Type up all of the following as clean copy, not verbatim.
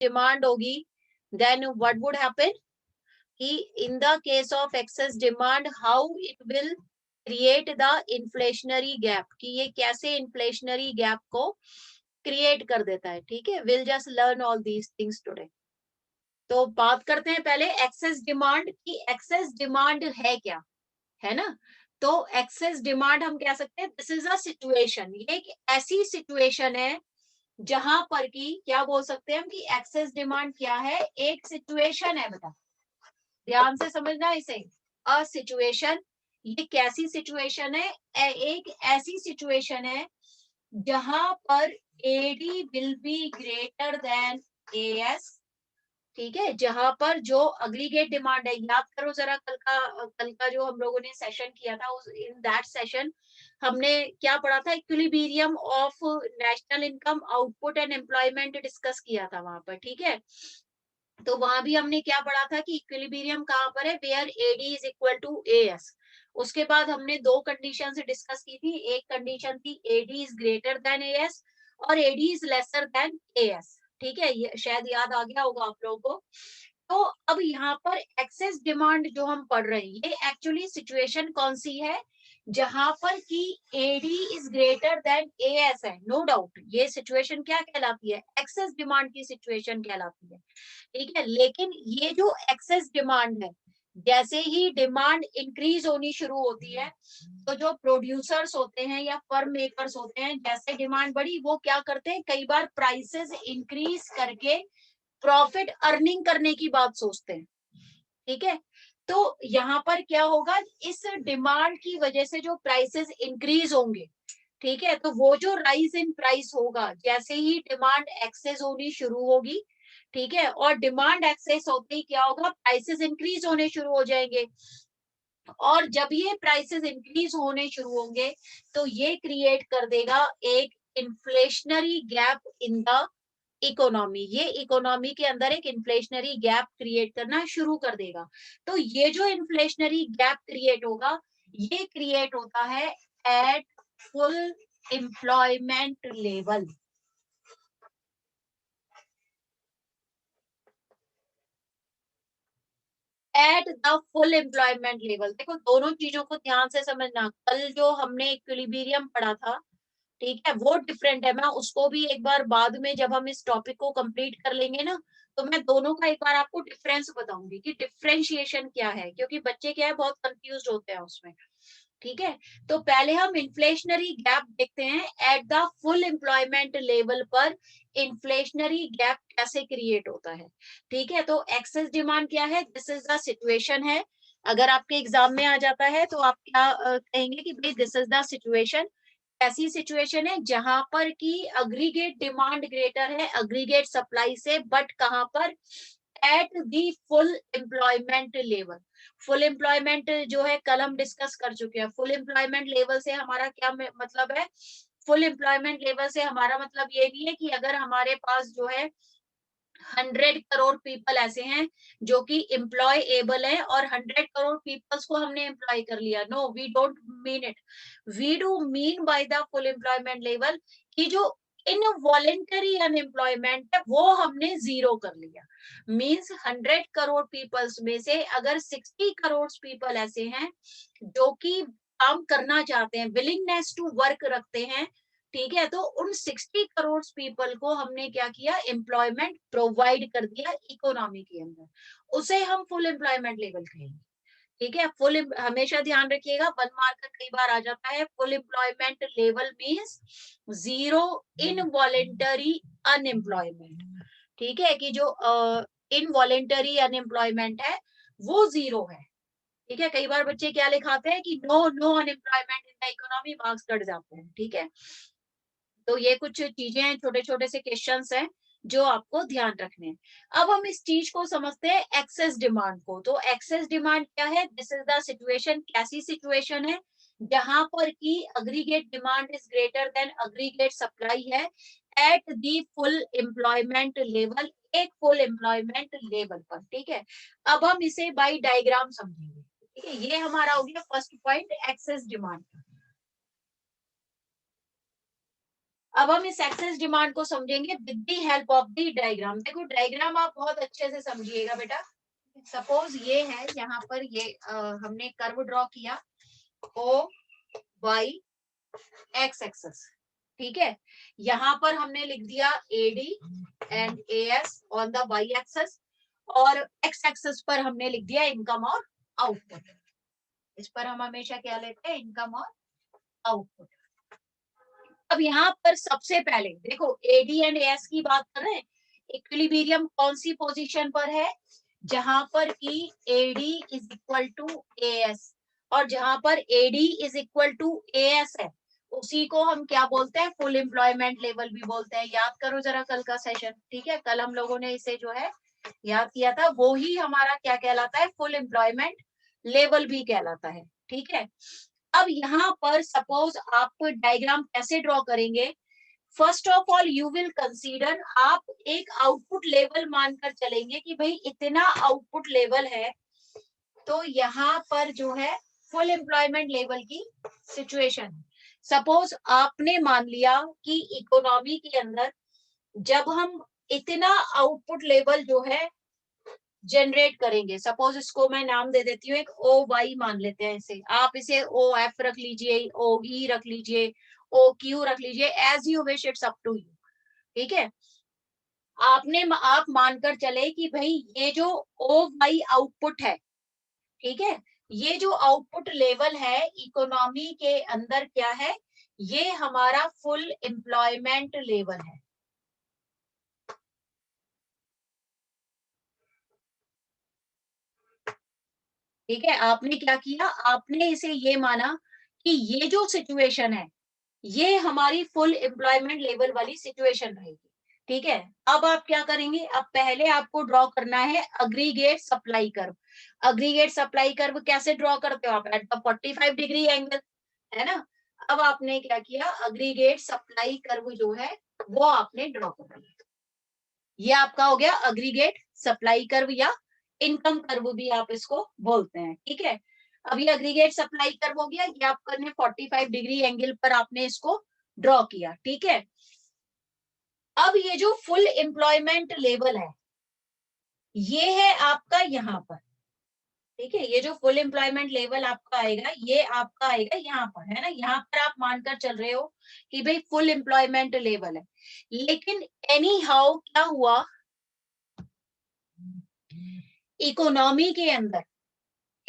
Demand होगी, then what would happen कि इन the case of excess demand how it will create the inflationary gap, कि ये कैसे inflationary gap को create कर देता है। ठीक है, will just learn all these things today. तो बात करते हैं पहले एक्सेस डिमांड की। एक्सेस डिमांड है क्या, है ना? तो एक्सेस डिमांड हम कह सकते हैं दिस इज अ सिचुएशन, ये एक ऐसी सिचुएशन है जहां पर की क्या बोल सकते हैं हम कि एक्सेस डिमांड क्या है, एक सिचुएशन है। बेटा ध्यान से समझना इसे, अ सिचुएशन, ये कैसी सिचुएशन है, एक ऐसी सिचुएशन है जहां पर AD will be greater than AS. ठीक है, जहां पर जो अग्रीगेट डिमांड है, याद करो जरा कल का जो हम लोगों ने सेशन किया था, उस इन दैट सेशन हमने क्या पढ़ा था, equilibrium of national income output and employment discuss किया था वहां पर। ठीक है, तो वहां भी हमने क्या पढ़ा था कि इक्विलिब्रियम कहाँ पर है, where AD is equal to AS. उसके बाद हमने दो कंडीशन से डिस्कस की थी, एक कंडीशन थी AD is greater than AS और AD is lesser than AS. ठीक है, ये शायद याद आ गया होगा आप लोगों को। तो अब यहाँ पर एक्सेस डिमांड जो हम पढ़ रहे हैं, ये एक्चुअली सिचुएशन कौन सी है, जहां पर कि AD is greater than AS है, नो डाउट ये सिचुएशन क्या कहलाती है, एक्सेस डिमांड की सिचुएशन कहलाती है। ठीक है, लेकिन ये जो एक्सेस डिमांड है, जैसे ही डिमांड इंक्रीज होनी शुरू होती है, तो जो प्रोड्यूसर्स होते हैं या फर्म मेकर्स होते हैं, जैसे डिमांड बढ़ी वो क्या करते हैं, कई बार प्राइसेस इंक्रीज करके प्रॉफिट अर्निंग करने की बात सोचते हैं। ठीक है, तो यहाँ पर क्या होगा, इस डिमांड की वजह से जो प्राइसेस इंक्रीज होंगे, ठीक है, तो वो जो राइज इन प्राइस होगा, जैसे ही डिमांड एक्सेस होनी शुरू होगी, ठीक है, और डिमांड एक्सेस होते ही क्या होगा, प्राइसेस इंक्रीज होने शुरू हो जाएंगे। और जब ये प्राइसेस इंक्रीज होने शुरू होंगे तो ये क्रिएट कर देगा एक inflationary gap in the economy, ये इकोनॉमी के अंदर एक इन्फ्लेशनरी गैप क्रिएट करना शुरू कर देगा। तो ये जो इन्फ्लेशनरी गैप क्रिएट होगा, ये क्रिएट होता है at full employment level. At the full employment level, देखो दोनों चीजों को ध्यान से समझना। कल जो हमने इक्विलिब्रियम पढ़ा था, ठीक है, वो डिफरेंट है। मैं उसको भी एक बार बाद में जब हम इस टॉपिक को कंप्लीट कर लेंगे ना, तो मैं दोनों का एक बार आपको डिफरेंस बताऊंगी कि डिफरेंशिएशन क्या है, क्योंकि बच्चे क्या है बहुत कंफ्यूज होते हैं उसमें। ठीक है, तो पहले हम इन्फ्लेशनरी गैप देखते हैं at the full employment level पर इन्फ्लेशनरी गैप कैसे क्रिएट होता है। ठीक है, तो एक्सेस डिमांड क्या है, दिस इज द सिचुएशन है। अगर आपके एग्जाम में आ जाता है तो आप क्या कहेंगे कि भाई दिस इज द सिचुएशन, ऐसी सिचुएशन है जहां पर की अग्रीगेट डिमांड ग्रेटर है अग्रीगेट सप्लाई से, बट कहां पर, eight the full employment level. Full employment जो है कल हम डिस्कस कर चुके हैं। फुल एम्प्लॉयमेंट लेवल से हमारा क्या मतलब है, फुल एम्प्लॉयमेंट लेवल से हमारा मतलब ये नहीं है कि अगर हमारे पास जो है 100 करोड़ पीपल ऐसे हैं जो कि एम्प्लॉय एबल है और 100 करोड़ पीपल्स को हमने एम्प्लॉय कर लिया, no we don't mean it. We do mean by the full employment level कि जो इनवॉलेंटरी अनएम्प्लॉयमेंट है वो हमने जीरो कर लिया। मींस 100 करोड़ पीपल्स में से अगर 60 करोड़ पीपल ऐसे हैं जो कि काम करना चाहते हैं, विलिंगनेस टू वर्क रखते हैं, ठीक है, तो उन 60 करोड़ पीपल को हमने क्या किया, एम्प्लॉयमेंट प्रोवाइड कर दिया इकोनॉमी के अंदर, उसे हम फुल एम्प्लॉयमेंट लेवल कहेंगे। ठीक है, फुल हमेशा ध्यान रखिएगा, 1 मार्क कई बार आ जाता है। Full employment level means zero involuntary unemployment. ठीक है, कि जो इनवॉलेंटरी अनएम्प्लॉयमेंट है वो जीरो है। ठीक है, कई बार बच्चे क्या लिखाते हैं कि no no unemployment in the economy, marks cut जाते हैं। ठीक है, तो ये कुछ चीजें हैं, छोटे छोटे से क्वेश्चंस हैं जो आपको ध्यान रखने हैं। अब हम इस चीज को समझते हैं एक्सेस डिमांड को। तो एक्सेस डिमांड क्या है, दिस इज द सिचुएशन, कैसी सिचुएशन है जहां पर की aggregate demand is greater than aggregate supply है at the full employment level, एक फुल एम्प्लॉयमेंट लेवल पर। ठीक है, अब हम इसे बाय डायग्राम समझेंगे। ठीक है, ये हमारा हो गया फर्स्ट पॉइंट एक्सेस डिमांड। अब हम इस एक्सेस डिमांड को समझेंगे with the help of the diagram. देखो डायग्राम आप बहुत अच्छे से समझिएगा बेटा। सपोज ये है, यहाँ पर ये हमने कर्व ड्रॉ किया ओ वाई एक्स एक्सेस, ठीक है। यहाँ पर हमने लिख दिया AD and AS on the Y axis, और एक्स एक्सेस पर हमने लिख दिया इनकम और आउटपुट। इस पर हम हमेशा क्या लेते हैं, इनकम और आउटपुट। अब यहाँ पर सबसे पहले देखो AD एंड AS की बात कर रहे हैं। इक्विलिब्रियम कौन सी पोजीशन पर है, जहां पर कि AD is equal to AS, और जहां पर AD is equal to AS है, उसी को हम क्या बोलते हैं, फुल एम्प्लॉयमेंट लेवल भी बोलते हैं। याद करो जरा कल का सेशन, ठीक है। कल हम लोगों ने इसे जो है याद किया था, वो ही हमारा क्या कहलाता है, फुल एम्प्लॉयमेंट लेवल भी कहलाता है, ठीक है। अब यहाँ पर सपोज आप डायग्राम कैसे ड्रॉ करेंगे, first of all you will consider, आप एक आउटपुट लेवल मानकर चलेंगे कि भाई इतना आउटपुट लेवल है, तो यहाँ पर जो है फुल एम्प्लॉयमेंट लेवल की सिचुएशन है। सपोज आपने मान लिया कि इकोनॉमी के अंदर जब हम इतना आउटपुट लेवल जो है जनरेट करेंगे, सपोज इसको मैं नाम दे देती हूँ, एक OY मान लेते हैं इसे, आप इसे OF रख लीजिए, OE रख लीजिए, OQ रख लीजिए, as you wish, it's up to you, ठीक है। आप मानकर चले कि भाई ये जो OY आउटपुट है, ठीक है, ये जो आउटपुट लेवल है इकोनॉमी के अंदर क्या है, ये हमारा फुल एम्प्लॉयमेंट लेवल है। ठीक है, आपने क्या किया, आपने इसे ये माना कि ये जो सिचुएशन है ये हमारी फुल एम्प्लॉयमेंट लेवल वाली सिचुएशन रहेगी, ठीक है। अब आप क्या करेंगे, अब पहले आपको ड्रॉ करना है aggregate supply curve. Aggregate supply curve कैसे ड्रॉ करते हो आप, एट द 45 डिग्री एंगल, है ना। अब आपने क्या किया, अग्रीगेट सप्लाई कर्व जो है वो आपने ड्रॉ कर दिया। ये आपका हो गया अग्रीगेट सप्लाई कर्व, या इनकम कर्व भी आप इसको बोलते हैं, ठीक है। अब ये अग्रीगेट सप्लाई कर्व हो गया, ये आपने 45 डिग्री एंगल पर आपने इसको ड्रॉ किया, ठीक है। अब ये जो फुल एम्प्लॉयमेंट लेवल है ये है आपका यहाँ पर, ठीक है। ये जो फुल एम्प्लॉयमेंट लेवल आपका आएगा ये आपका आएगा यहाँ पर, है ना। यहाँ पर आप मानकर चल रहे हो कि भाई फुल एम्प्लॉयमेंट लेवल है, लेकिन एनी हाउ क्या हुआ, इकोनॉमी के अंदर,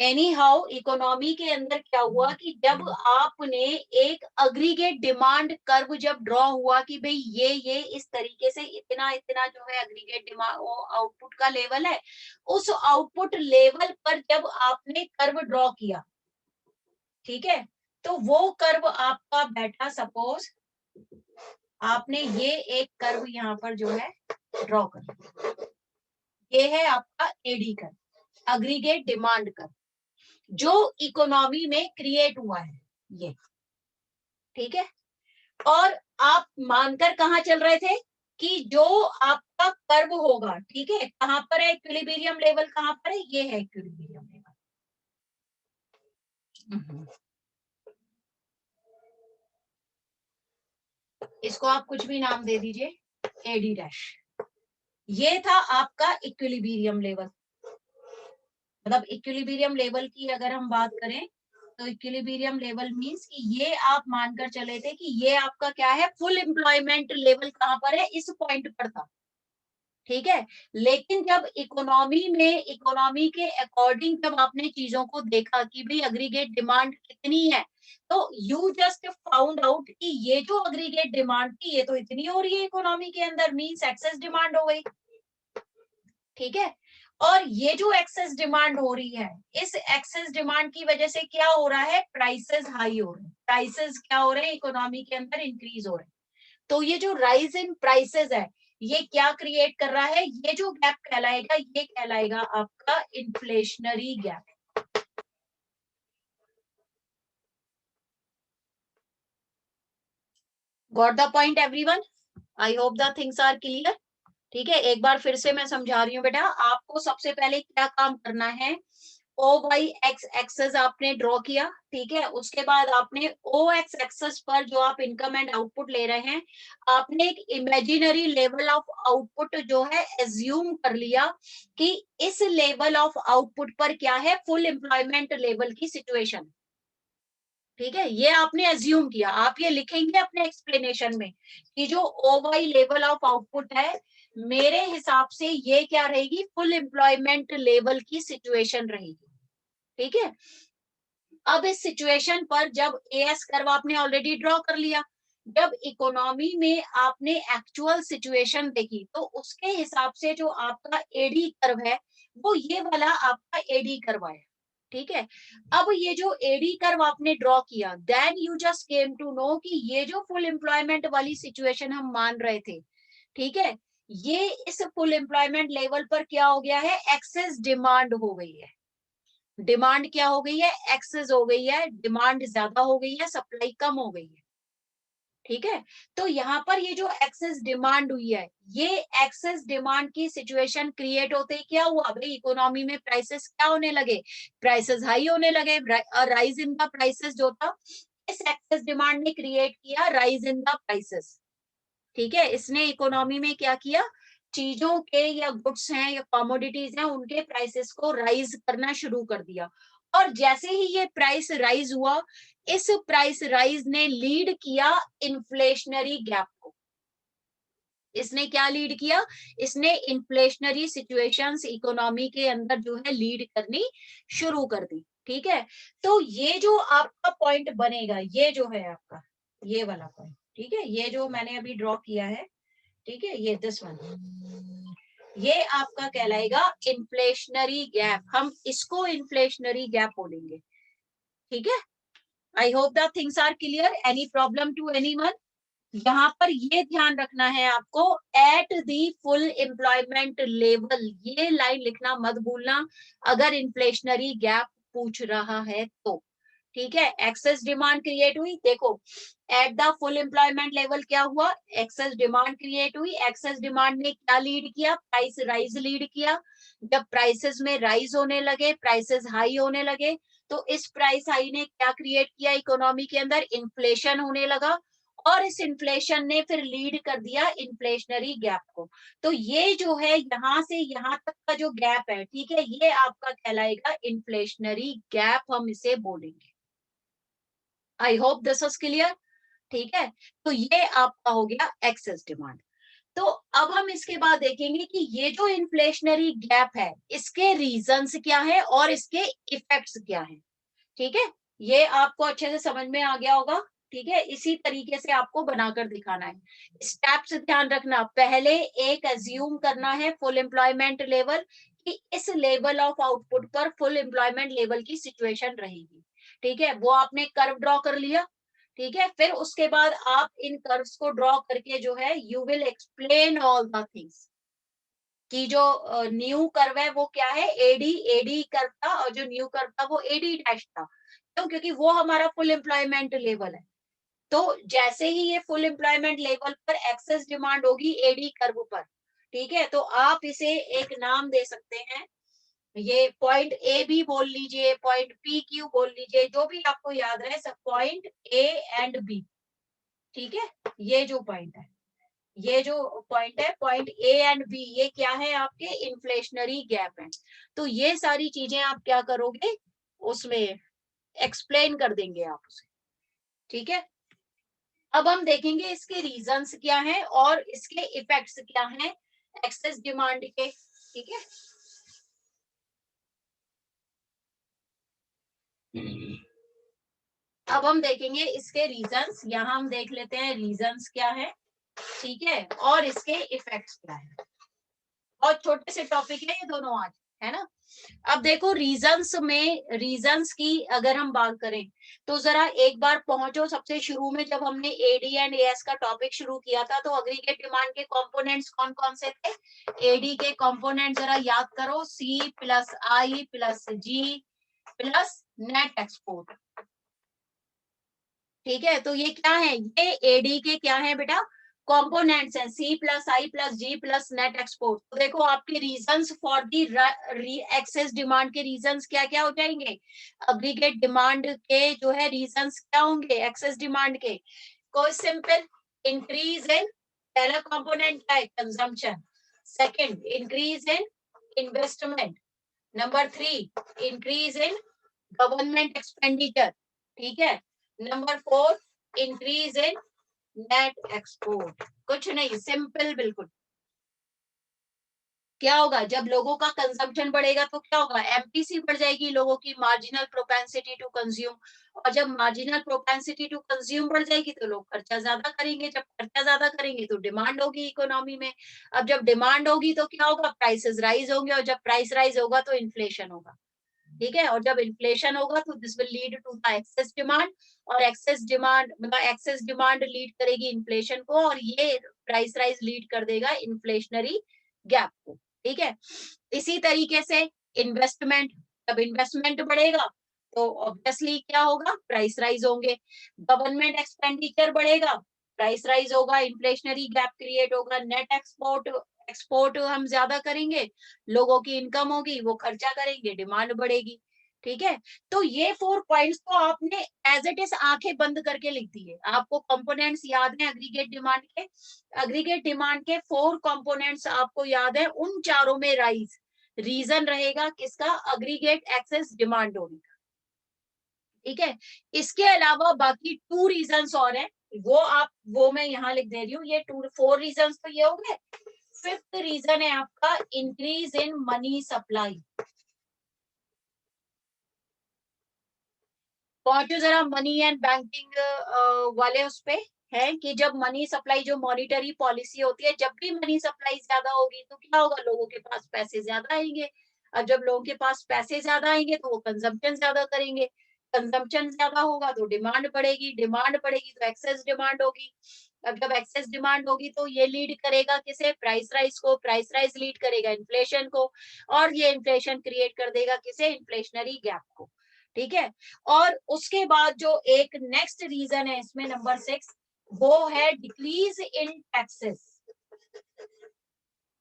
एनी हाउ इकोनॉमी के अंदर क्या हुआ कि जब आपने एक अग्रीगेट डिमांड कर्व जब ड्रॉ हुआ कि भाई ये इस तरीके से इतना इतना जो है अग्रीगेट डिमांड आउटपुट का लेवल है, उस आउटपुट लेवल पर जब आपने कर्व ड्रॉ किया, ठीक है, तो वो कर्व आपका बैठा, सपोज आपने ये एक कर्व यहाँ पर जो है ड्रॉ कर, ये है आपका AD curve, aggregate demand curve, जो इकोनॉमी में क्रिएट हुआ है ये, ठीक है। और आप मानकर कहाँ चल रहे थे कि जो आपका कर्व होगा, ठीक है, कहां पर है इक्विलिब्रियम लेवल, कहां पर है, ये है इक्विलिब्रियम लेवल। इसको आप कुछ भी नाम दे दीजिए, AD डैश। ये था आपका इक्विलिब्रियम लेवल। मतलब इक्विलिब्रियम लेवल की अगर हम बात करें तो इक्विलिब्रियम लेवल मींस कि ये आप मानकर चले थे कि ये आपका क्या है, फुल एम्प्लॉयमेंट लेवल कहां पर है, इस पॉइंट पर था, ठीक है। लेकिन जब इकोनॉमी के अकॉर्डिंग जब आपने चीजों को देखा कि भाई अग्रीगेट डिमांड कितनी है, तो यू जस्ट फाउंड आउट कि ये जो अग्रीगेट डिमांड थी ये तो इतनी हो रही है इकोनॉमी के अंदर, मींस एक्सेस डिमांड हो गई, ठीक है। और ये जो एक्सेस डिमांड हो रही है, इस एक्सेस डिमांड की वजह से क्या हो रहा है, प्राइसेस हाई हो रहे हैं, प्राइसेस क्या हो रहे हैं इकोनॉमी के अंदर, इंक्रीज हो रहे हैं। तो ये जो राइज इन प्राइसेस है ये क्या क्रिएट कर रहा है, ये जो गैप कहलाएगा ये कहलाएगा आपका inflationary gap. Got the point everyone, I hope the things are clear, ठीक है। एक बार फिर से मैं समझा रही हूँ बेटा, आपको सबसे पहले क्या काम करना है, ओ वाई एक्स एक्सेस आपने ड्रॉ किया, ठीक है। उसके बाद आपने ओ एक्स एक्सेस पर जो आप इनकम एंड आउटपुट ले रहे हैं, आपने एक इमेजिनरी लेवल ऑफ आउटपुट जो है एज्यूम कर लिया कि इस लेवल ऑफ आउटपुट पर क्या है, फुल एम्प्लॉयमेंट लेवल की सिचुएशन, ठीक है। ये आपने एज्यूम किया, आप ये लिखेंगे अपने एक्सप्लेनेशन में कि जो O Y level of output है, मेरे हिसाब से ये क्या रहेगी, फुल एम्प्लॉयमेंट लेवल की सिचुएशन रहेगी, ठीक है। अब इस सिचुएशन पर जब एएस कर्व आपने ऑलरेडी ड्रॉ कर लिया, जब इकोनॉमी में आपने एक्चुअल सिचुएशन देखी तो उसके हिसाब से जो आपका एडी कर्व है वो ये वाला आपका एडी कर्व है, ठीक है। अब ये जो एडी कर्व आपने ड्रॉ किया, then you just came to know कि ये जो फुल एम्प्लॉयमेंट वाली सिचुएशन हम मान रहे थे, ठीक है, ये इस फुल एम्प्लॉयमेंट लेवल पर क्या हो गया है, एक्सेस डिमांड हो गई है। डिमांड क्या हो गई है, एक्सेस हो गई है, डिमांड ज्यादा हो गई है, सप्लाई कम हो गई है, ठीक है। तो यहाँ पर ये जो एक्सेस डिमांड हुई है, ये एक्सेस डिमांड की सिचुएशन क्रिएट होते ही क्या हुआ भाई, इकोनॉमी में प्राइसेस क्या होने लगे, प्राइसेस हाई होने लगे। राइज इन द प्राइसेस जो था, इस एक्सेस डिमांड ने क्रिएट किया राइज इन द प्राइसेस, ठीक है। इसने इकोनॉमी में क्या किया, चीजों के या गुड्स हैं या कमोडिटीज हैं, उनके प्राइसेस को राइज करना शुरू कर दिया। और जैसे ही ये प्राइस राइज हुआ, इस प्राइस राइज ने लीड किया इन्फ्लेशनरी गैप को। इसने क्या लीड किया, इसने इन्फ्लेशनरी सिचुएशंस इकोनॉमी के अंदर जो है लीड करनी शुरू कर दी, ठीक है। तो ये जो आपका पॉइंट बनेगा, ये जो है आपका ये वाला पॉइंट, ठीक है, ये जो मैंने अभी ड्रॉ किया है, ठीक है, ये दिस वन, ये आपका कहलाएगा इन्फ्लेशनरी गैप। हम इसको इन्फ्लेशनरी गैप बोलेंगे, ठीक है। I hope that things are clear. Any problem to anyone? यहाँ पर ये ध्यान रखना है आपको, at the full employment level, ये लाइन लिखना मत भूलना अगर इन्फ्लेशनरी गैप पूछ रहा है तो, ठीक है। एक्सेस डिमांड क्रिएट हुई, देखो at the full employment level क्या हुआ, एक्सेस डिमांड क्रिएट हुई। एक्सेस डिमांड ने क्या लीड किया, प्राइस राइज लीड किया। जब प्राइसेस में राइज होने लगे, प्राइसेस हाई होने लगे, तो इस प्राइस हाई ने क्या क्रिएट किया, इकोनॉमी के अंदर इन्फ्लेशन होने लगा, और इस इन्फ्लेशन ने फिर लीड कर दिया इन्फ्लेशनरी गैप को। तो ये जो है यहाँ से यहाँ तक का जो गैप है, ठीक है, ये आपका कहलाएगा इन्फ्लेशनरी गैप, हम इसे बोलेंगे। I hope this was clear, ठीक है। तो ये आपका हो गया एक्सेस डिमांड। तो अब हम इसके बाद देखेंगे कि ये जो इन्फ्लेशनरी गैप है, इसके रीजंस क्या है और इसके इफेक्ट्स क्या है, ठीक है। ये आपको अच्छे से समझ में आ गया होगा, ठीक है। इसी तरीके से आपको बनाकर दिखाना है। स्टेप्स ध्यान रखना, पहले एक अज्यूम करना है फुल एम्प्लॉयमेंट लेवल, कि इस लेवल ऑफ आउटपुट पर फुल एम्प्लॉयमेंट लेवल की सिचुएशन रहेगी, ठीक है। वो आपने कर्व ड्रॉ कर लिया, ठीक है। फिर उसके बाद आप इन कर्व्स को ड्रॉ करके जो है you will explain all the things, कि जो न्यू कर्व है वो क्या है, एडी एडी कर्व था, और जो न्यू कर्व था वो एडी डैश था। क्यों, क्योंकि वो हमारा फुल एम्प्लॉयमेंट लेवल है। तो जैसे ही ये फुल एम्प्लॉयमेंट लेवल पर एक्सेस डिमांड होगी एडी कर्व पर, ठीक है, तो आप इसे एक नाम दे सकते हैं, ये पॉइंट ए भी बोल लीजिए, पॉइंट पी क्यू बोल लीजिए, जो भी आपको याद रहे, सब पॉइंट ए एंड बी, ठीक है। ये जो पॉइंट है, ये जो पॉइंट है, पॉइंट ए एंड बी, ये क्या है, आपके इन्फ्लेशनरी गैप है। तो ये सारी चीजें आप क्या करोगे, उसमें एक्सप्लेन कर देंगे आप उसे, ठीक है। अब हम देखेंगे इसके रीजंस क्या हैं और इसके इफेक्ट्स क्या हैं एक्सेस डिमांड के, ठीक है। अब हम देखेंगे इसके रीजंस, यहाँ हम देख लेते हैं रीजंस क्या है, ठीक है, और इसके इफेक्ट्स क्या है। बहुत छोटे से टॉपिक है ये दोनों आज, है ना। अब देखो रीजंस में, रीजंस की अगर हम बात करें तो जरा एक बार पहुंचो सबसे शुरू में, जब हमने एडी एंड एएस का टॉपिक शुरू किया था, तो एग्रीगेट डिमांड के कंपोनेंट्स कौन कौन से थे, एडी के कंपोनेंट जरा याद करो, सी plus I plus ji plus net export, ठीक है। तो ये क्या है, ये एडी के क्या है बेटा, कंपोनेंट्स हैं C plus I plus ji plus net export. तो देखो आपके reasons for the excess demand के रीजंस क्या क्या हो जाएंगे, एग्रीगेट डिमांड के जो है रीजंस क्या होंगे एक्सेस डिमांड के, कोई सिंपल इंक्रीज इन, पहला कंपोनेंट क्या है consumption, second increase in investment, number 3 increase in government expenditure, ठीक है, number 4 increase in net export. कुछ नहीं, सिंपल बिल्कुल। क्या होगा जब लोगों का कंजम्पशन बढ़ेगा तो क्या होगा, एमपीसी बढ़ जाएगी, लोगों की मार्जिनल प्रोपेंसिटी टू कंज्यूम, और जब मार्जिनल प्रोपेंसिटी टू कंज्यूम बढ़ जाएगी तो लोग खर्चा ज्यादा करेंगे, जब खर्चा ज्यादा करेंगे तो डिमांड होगी इकोनॉमी में, अब जब डिमांड होगी तो क्या होगा, प्राइसेस राइज होंगे, और जब प्राइस राइज होगा तो इन्फ्लेशन होगा, ठीक है, और जब इन्फ्लेशन होगा तो this will lead to the excess demand, और एक्सेस डिमांड मतलब एक्सेस डिमांड लीड करेगी इन्फ्लेशन को, और ये प्राइस राइज लीड कर देगा इन्फ्लेशनरी गैप को, ठीक है। इसी तरीके से इन्वेस्टमेंट, जब इन्वेस्टमेंट बढ़ेगा तो ऑब्वियसली क्या होगा, प्राइस राइज होंगे, गवर्नमेंट एक्सपेंडिचर बढ़ेगा, प्राइस राइज होगा, इन्फ्लेशनरी गैप क्रिएट होगा, नेट एक्सपोर्ट, एक्सपोर्ट हम ज्यादा करेंगे, लोगों की इनकम होगी, वो खर्चा करेंगे, डिमांड बढ़ेगी, ठीक है। तो ये 4 पॉइंट्स तो आपने एज इट इज आंखें बंद करके लिख दिए, आपको कंपोनेंट्स याद हैं एग्रीगेट डिमांड के, एग्रीगेट डिमांड के 4 कंपोनेंट्स आपको याद है, उन चारों में राइज रीजन रहेगा किसका, एग्रीगेट एक्सेस डिमांड होने का, ठीक है। इसके अलावा बाकी 2 रीजंस और हैं, वो मैं यहाँ लिख दे रही हूँ, ये 4 रीजंस तो ये हो गए। 5th रीजन है आपका इंक्रीज इन मनी सप्लाई। पहुंचो जरा मनी एंड बैंकिंग वाले उस पे, है कि जब मनी सप्लाई जो मॉनिटरी पॉलिसी होती है, जब भी मनी सप्लाई ज्यादा होगी तो क्या होगा, लोगों के पास पैसे ज्यादा आएंगे, और जब लोगों के पास पैसे ज्यादा आएंगे तो वो कंजम्पशन ज्यादा करेंगे, कंजम्पशन ज्यादा होगा तो डिमांड बढ़ेगी, डिमांड बढ़ेगी तो एक्सेस डिमांड होगी, अब जब एक्सेस डिमांड होगी तो ये लीड करेगा किसे, प्राइस राइज को, प्राइस राइज लीड करेगा इन्फ्लेशन को, और ये इन्फ्लेशन क्रिएट कर देगा किसे, इन्फ्लेशनरी गैप को, ठीक है। और उसके बाद जो एक नेक्स्ट रीजन है इसमें नंबर 6, वो है डिक्रीज इन टैक्सेस।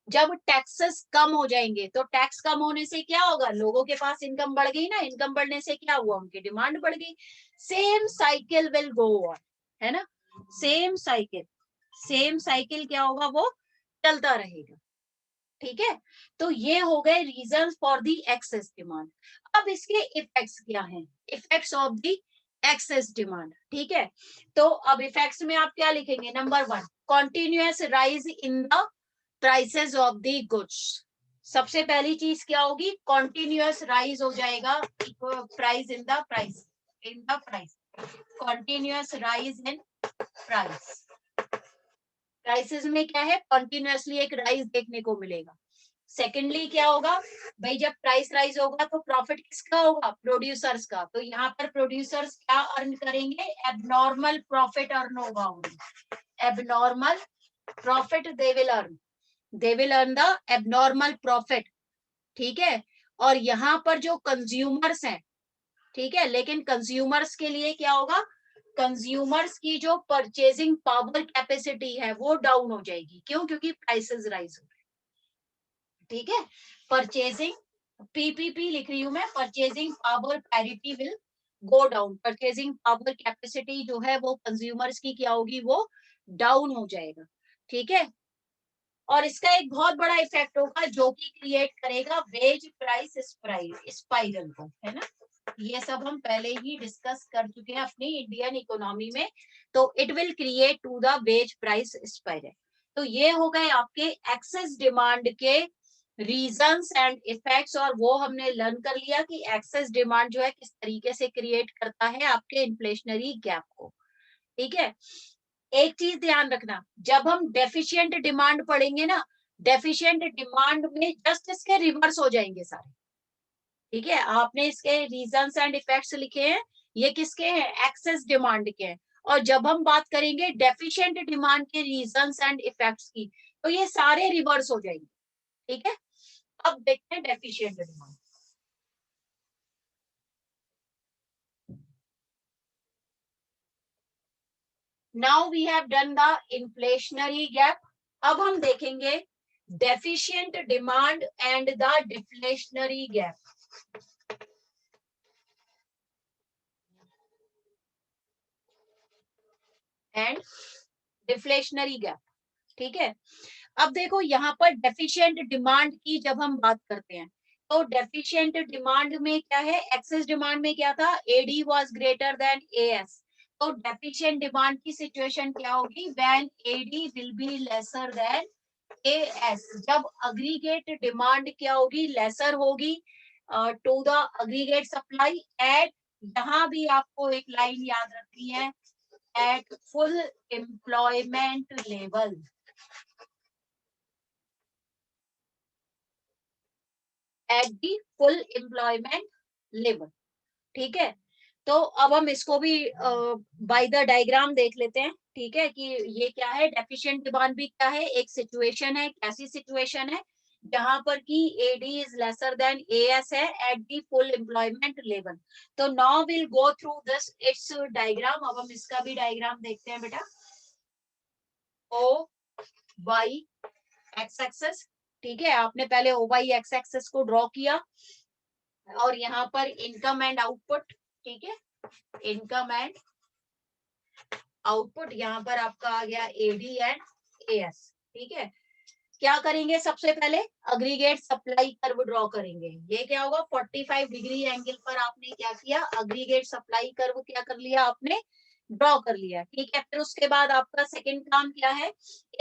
जब टैक्सेस कम हो जाएंगे तो टैक्स कम होने से क्या होगा, लोगों के पास इनकम बढ़ गई ना, इनकम बढ़ने से क्या हुआ, उनकी डिमांड बढ़ गई, same cycle will go on, है ना, सेम साइकिल, सेम साइकिल क्या होगा, वो चलता रहेगा, ठीक है। तो ये हो गए reason for the excess demand. अब इसके इफेक्ट्स क्या हैं, effects of the excess demand, ठीक है। तो अब इफेक्ट्स में आप क्या लिखेंगे, number 1 continuous rise in the prices of the goods. सबसे पहली चीज क्या होगी, कॉन्टिन्यूअस राइज हो जाएगा price in the price, in the price, continuous rise in price, prices में क्या है, कॉन्टिन्यूअसली एक राइज देखने को मिलेगा। सेकेंडली क्या होगा, भाई जब प्राइस राइज होगा तो प्रॉफिट किसका होगा, प्रोड्यूसर्स का, तो यहाँ पर प्रोड्यूसर्स क्या अर्न करेंगे, एबनॉर्मल प्रॉफिट अर्न होगा उन्हें, abnormal profit they will earn the abnormal profit, ठीक है। और यहाँ पर जो कंज्यूमर्स हैं, ठीक है, लेकिन कंज्यूमर्स के लिए क्या होगा, कंज्यूमर्स की जो परचेजिंग पावर कैपेसिटी है वो डाउन हो जाएगी, क्यों, क्योंकि प्राइसेस राइज हो, ठीक है। परचेजिंग, पीपीपी लिख रही हूं मैं, purchasing power parity will go down, purchasing power capacity जो है वो कंज्यूमर्स की क्या होगी, वो डाउन हो जाएगा, ठीक है। और इसका एक बहुत बड़ा इफेक्ट होगा जो कि क्रिएट करेगा वेज प्राइस स्पाइरल को, है ना, ये सब हम पहले ही डिस्कस कर चुके हैं अपनी इंडियन इकोनॉमी में, तो it will create to the wage price spiral. तो ये हो गए आपके एक्सेस डिमांड के रीजंस एंड इफेक्ट्स, और वो हमने लर्न कर लिया कि एक्सेस डिमांड जो है किस तरीके से क्रिएट करता है आपके इन्फ्लेशनरी गैप को, ठीक है। एक चीज ध्यान रखना, जब हम डेफिशिएंट डिमांड पढ़ेंगे ना, डेफिशिएंट डिमांड में जस्ट इसके रिवर्स हो जाएंगे सारे, ठीक है। आपने इसके रीजंस एंड इफेक्ट्स लिखे हैं, ये किसके हैं, एक्सेस डिमांड के हैं, और जब हम बात करेंगे डेफिशिएंट डिमांड के रीजंस एंड इफेक्ट्स की, तो ये सारे रिवर्स हो जाएंगे, ठीक है। अब देखते हैं deficient demand. Now we have done the inflationary gap. अब हम देखेंगे deficient demand and the deflationary gap. And deflationary gap. ठीक है. अब देखो यहाँ पर डेफिशिएंट डिमांड की जब हम बात करते हैं, तो डेफिशिएंट डिमांड में क्या है, एक्सेस डिमांड में क्या था, AD was greater than AS. तो डेफिशिएंट डिमांड की सिचुएशन क्या होगी, when AD will be lesser than AS. जब अग्रीगेट डिमांड क्या होगी, लेसर होगी to the aggregate supply at, यहाँ भी आपको एक लाइन याद रखनी है, at full employment level. At the full employment level. ठीक है. तो अब हम इसको भी बाय द डायग्राम देख लेते हैं. ठीक है, कि ये क्या है, डेफिशिएंट डिमांड भी क्या है, एक सिचुएशन है. कैसी सिचुएशन है, जहां पर कि AD is lesser than AS है at the full employment level. तो now will go through this its diagram. अब हम इसका भी डायग्राम देखते हैं बेटा. O Y X axis. ठीक है, आपने पहले ओ वाई एक्स एक्सेस को ड्रॉ किया और यहाँ पर इनकम एंड आउटपुट. ठीक है, इनकम एंड आउटपुट, यहाँ पर आपका आ गया एडी एंड एएस. ठीक है, क्या करेंगे, सबसे पहले अग्रीगेट सप्लाई कर्व ड्रॉ करेंगे. ये क्या होगा, 45 डिग्री एंगल पर आपने क्या किया, अग्रीगेट सप्लाई कर्व क्या कर लिया आपने, ड्रॉ कर लिया. ठीक है, फिर उसके बाद आपका सेकंड काम क्या है,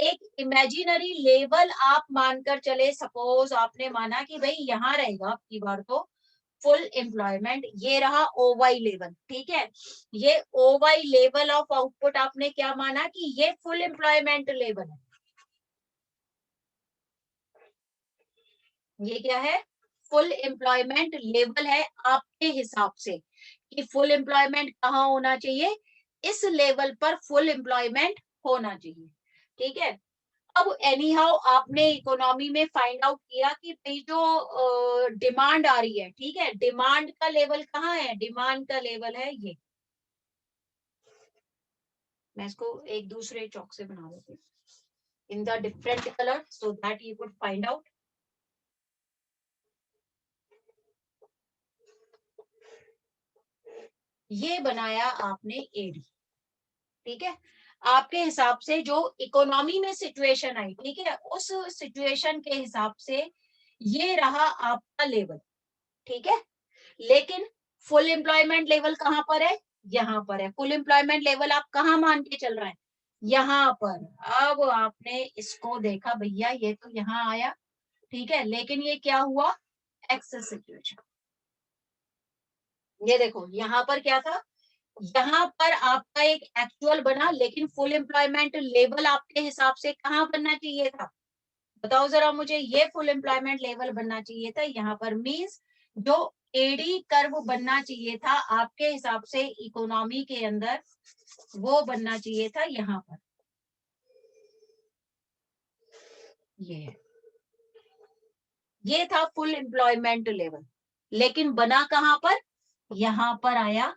एक इमेजिनरी लेवल आप मानकर चले. सपोज आपने माना कि भाई यहाँ रहेगा आपकी बार तो फुल एम्प्लॉयमेंट, ये रहा ओवाई लेवल. ठीक है, ये ओवाई लेवल ऑफ आउटपुट आपने क्या माना कि ये फुल एम्प्लॉयमेंट लेवल है. ये क्या है, फुल एम्प्लॉयमेंट लेवल है आपके हिसाब से, कि फुल एम्प्लॉयमेंट कहाँ होना चाहिए, इस लेवल पर फुल एम्प्लॉयमेंट होना चाहिए. ठीक है. अब एनी हाउ आपने इकोनॉमी में फाइंड आउट किया कि भाई जो डिमांड आ रही है, ठीक है, डिमांड का लेवल कहाँ है, डिमांड का लेवल है ये. मैं इसको एक दूसरे चौक से बना देती हूँ in the different colour so that you could find out. ये बनाया आपने एडी. ठीक है, आपके हिसाब से जो इकोनॉमी में सिचुएशन आई, ठीक है, उस सिचुएशन के हिसाब से ये रहा आपका लेवल. ठीक है, लेकिन फुल एम्प्लॉयमेंट लेवल कहाँ पर है, यहाँ पर है. फुल एम्प्लॉयमेंट लेवल आप कहाँ मान के चल रहे हैं, यहाँ पर. अब आपने इसको देखा भैया ये तो यहाँ आया. ठीक है, लेकिन ये क्या हुआ, एक्सेस सिचुएशन. ये देखो यहाँ पर क्या था, यहाँ पर आपका एक एक्चुअल बना, लेकिन फुल एम्प्लॉयमेंट लेवल आपके हिसाब से कहाँ बनना चाहिए था, बताओ जरा मुझे. ये फुल एम्प्लॉयमेंट लेवल बनना चाहिए था यहाँ पर. मींस जो एडी कर्व बनना चाहिए था आपके हिसाब से इकोनॉमी के अंदर, वो बनना चाहिए था यहाँ पर. ये है, ये था फुल एम्प्लॉयमेंट लेवल, लेकिन बना कहाँ पर, यहाँ पर आया.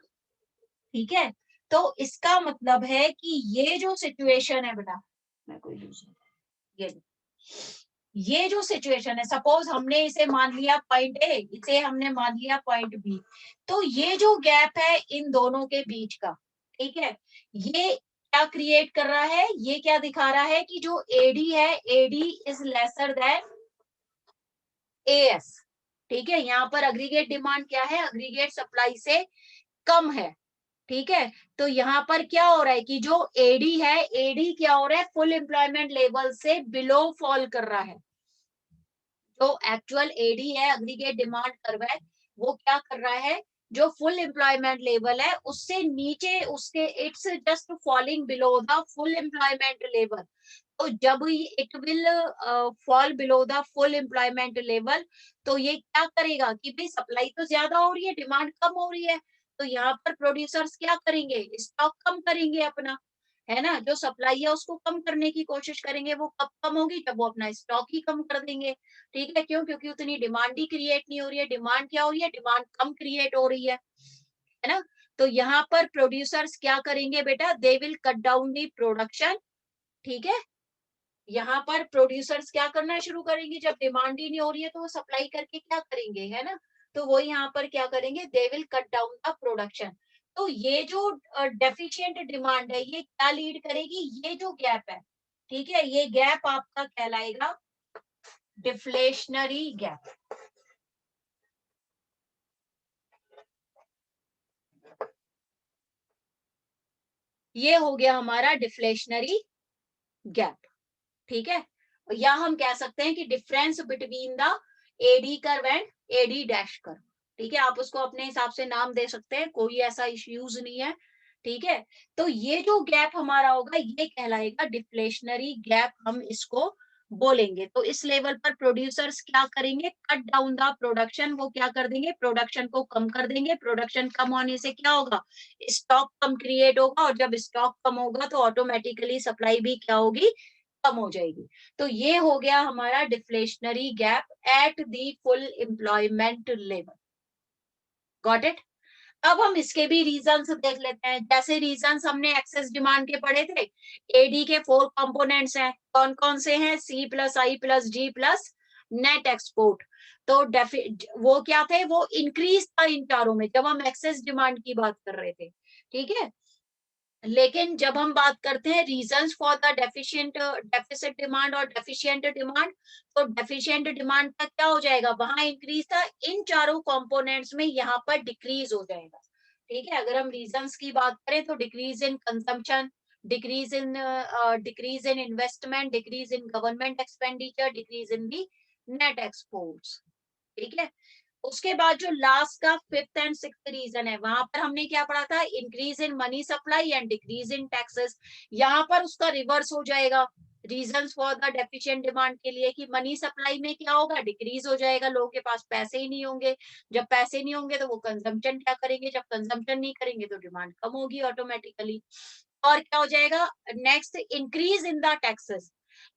ठीक है, तो इसका मतलब है कि ये जो सिचुएशन है बेटा, मैं कोई दूसरा, ये जो सिचुएशन है, सपोज हमने इसे मान लिया पॉइंट ए, इसे हमने मान लिया पॉइंट बी, तो ये जो गैप है इन दोनों के बीच का, ठीक है, ये क्या क्रिएट कर रहा है, ये क्या दिखा रहा है कि जो एडी है, AD is lesser than AS. ठीक है, यहाँ पर अग्रीगेट डिमांड क्या है, अग्रीगेट सप्लाई से कम है. ठीक है, तो यहाँ पर क्या हो रहा है कि जो एडी है, एडी क्या हो रहा है, फुल एम्प्लॉयमेंट लेवल से बिलो फॉल कर रहा है. जो एक्चुअल एडी है, अग्रीगेट डिमांड कर्व है, वो क्या कर रहा है, जो फुल एम्प्लॉयमेंट लेवल है उससे नीचे, उसके it's just falling below the full employment level. तो जब it will fall below the full employment level, तो ये क्या करेगा कि भाई सप्लाई तो ज्यादा हो रही है, डिमांड कम हो रही है, तो यहाँ पर प्रोड्यूसर्स क्या करेंगे, स्टॉक कम करेंगे अपना, है ना. जो सप्लाई है उसको कम करने की कोशिश करेंगे. वो कब कम होगी, जब वो अपना स्टॉक ही कम कर देंगे. ठीक है, क्यों, क्योंकि उतनी डिमांड ही क्रिएट नहीं हो रही है. डिमांड क्या हो रही है, डिमांड कम क्रिएट हो रही है ना. तो यहाँ पर प्रोड्यूसर्स क्या करेंगे बेटा, they will cut down the production, ठीक है। यहाँ पर प्रोड्यूसर्स क्या करना शुरू करेंगे, जब डिमांड ही नहीं हो रही है तो वो सप्लाई करके क्या करेंगे, है ना। तो वो यहाँ पर क्या करेंगे, they will cut down the production. तो ये जो डेफिशिएंट डिमांड है ये क्या लीड करेगी, ये जो गैप है, ठीक है, ये गैप आपका कहलाएगा डिफ्लेशनरी गैप। ये हो गया हमारा डिफ्लेशनरी गैप, ठीक है। या हम कह सकते हैं कि difference between the AD curve and AD dash curve, ठीक है। आप उसको अपने हिसाब से नाम दे सकते हैं, कोई ऐसा इश्यूज नहीं है, ठीक है। तो ये जो गैप हमारा होगा ये कहलाएगा डिफ्लेशनरी गैप, हम इसको बोलेंगे। तो इस लेवल पर प्रोड्यूसर्स क्या करेंगे, कट डाउन द प्रोडक्शन, वो क्या कर देंगे, प्रोडक्शन को कम कर देंगे। प्रोडक्शन कम होने से क्या होगा, स्टॉक कम क्रिएट होगा, और जब स्टॉक कम होगा तो ऑटोमेटिकली सप्लाई भी क्या होगी, कम हो जाएगी। तो ये हो गया हमारा deflationary gap at the full employment level. Got it. अब हम इसके भी रीजंस देख लेते हैं। जैसे रीजंस हमने एक्सेस डिमांड के पढ़े थे, एडी के 4 कंपोनेंट्स हैं, कौन कौन से हैं, C plus I plus D plus net export. तो वो क्या थे, वो इंक्रीज था इन चारों में जब हम एक्सेस डिमांड की बात कर रहे थे, ठीक है। लेकिन जब हम बात करते हैं reasons for the deficit demand और डेफिशिएंट डिमांड, तो डेफिशिएंट डिमांड का क्या हो जाएगा, वहां इंक्रीज था, इन चारों कंपोनेंट्स में यहाँ पर डिक्रीज हो जाएगा, ठीक है। अगर हम रीजंस की बात करें तो decrease in consumption, decrease in investment, decrease in government expenditure, decrease in the net exports, ठीक है। उसके बाद जो लास्ट का 5th एंड 6th रीजन है, वहां पर हमने क्या पढ़ा था, increase in money supply and decrease in taxes. यहाँ पर उसका रिवर्स हो जाएगा reasons for the deficient demand के लिए, कि मनी सप्लाई में क्या होगा, डिक्रीज हो जाएगा, लोगों के पास पैसे ही नहीं होंगे। जब पैसे नहीं होंगे तो वो कंजम्पशन क्या करेंगे, जब कंजम्पशन नहीं करेंगे तो डिमांड कम होगी ऑटोमेटिकली। और क्या हो जाएगा, next increase in the taxes,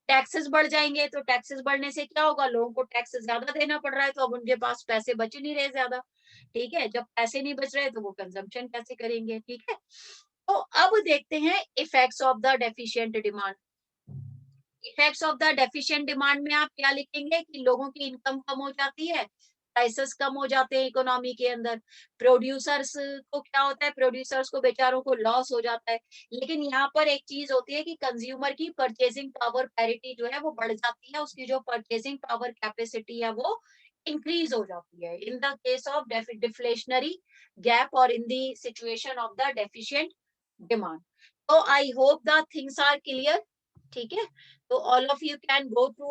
taxes बढ़ जाएंगे, तो टैक्सेस बढ़ने से क्या होगा, लोगों को टैक्स ज्यादा देना पड़ रहा है, तो अब उनके पास पैसे बच नहीं रहे ज्यादा, ठीक है। जब पैसे नहीं बच रहे तो वो कंजम्पशन कैसे करेंगे, ठीक है। तो अब देखते हैं effects of the deficient demand. Effects of the deficient demand में आप क्या लिखेंगे, कि लोगों की इनकम कम हो जाती है, प्राइसेस कम हो जाते हैं इकोनॉमी के अंदर, प्रोड्यूसर्स को क्या होता है, प्रोड्यूसर्स को बेचारों को लॉस हो जाता है। लेकिन यहाँ पर एक चीज होती है कि कंज्यूमर की परचेजिंग पावर पैरिटी जो है वो बढ़ जाती है, उसकी जो परचेजिंग पावर कैपेसिटी है वो इंक्रीज हो जाती है in the case of deflationary gap और in the situation of the deficient demand. तो I hope the things are clear, ठीक है। तो all of you can go through